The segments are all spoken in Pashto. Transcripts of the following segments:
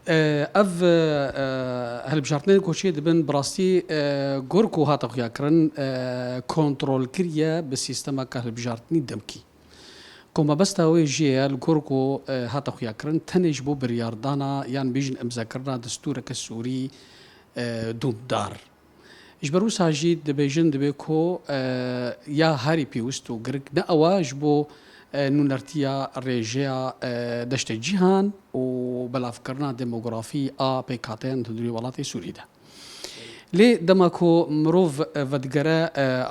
اف هالبجارتنين كوشي دبن براستي غوركو هاتو ياكرن كنترول كريا بالسيستم كهالبجارتني دمكي كوما بستاوي جي الغوركو هاتو ياكرن تنجبو برياردانا يعني بيجن امذاكرنا دستورك السوري دوم دار اجبرو ساجي دبيجن دبيكو يا هاري بيوستو غرق نأواج بو نونرتيا ريجيا دشت جيهان وبلافكرنا ديموغرافي بيكاتين تدري ولاتي سوريدا لي دماكو مروف فدغرا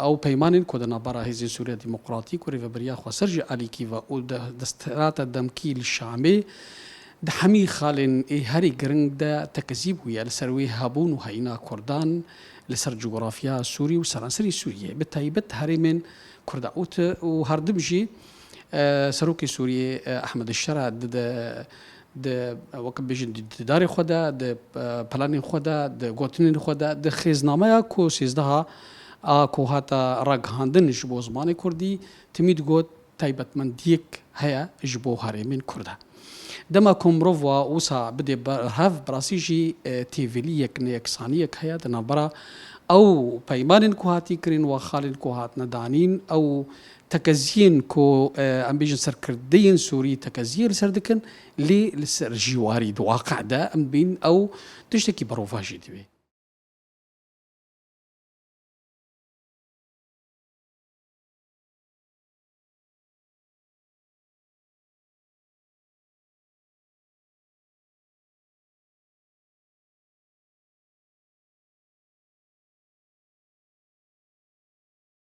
او بيمانين كودنا برا هيزين سوريا ديمقراطيك وريفا بريا خو سرجي علي كيفا او دسترات دمكي الشامي دحمي خالن هاري غرنگ دا تكذيب ويا لسروي هابون وهينا كردان لسر جغرافيا سوري وسرانسري سوريا بالتايبت هاري من كرداوت وهردمجي سروكي سوري احمد الشرع د وقت بيجن داري خدا د بلانين خدا د غوتنين خدا د خزنامه کو سيزدها اكو هاتا راغهاندن جبو زماني كردي تميد غوت تايبت من ديك هيا جبو هاري من كردا دما كومروفوا وسا بدي هاف براسيجي تيفيليك نيكسانيك هيا دنبرا او بيمان كوهاتي كرين وخالن كوهات ندانين او تكزين كو ام بيجن سركردين سوري تكزير سردكن لي لسر جواري دواقع دا ام بين او تشتكي بروفاجي دي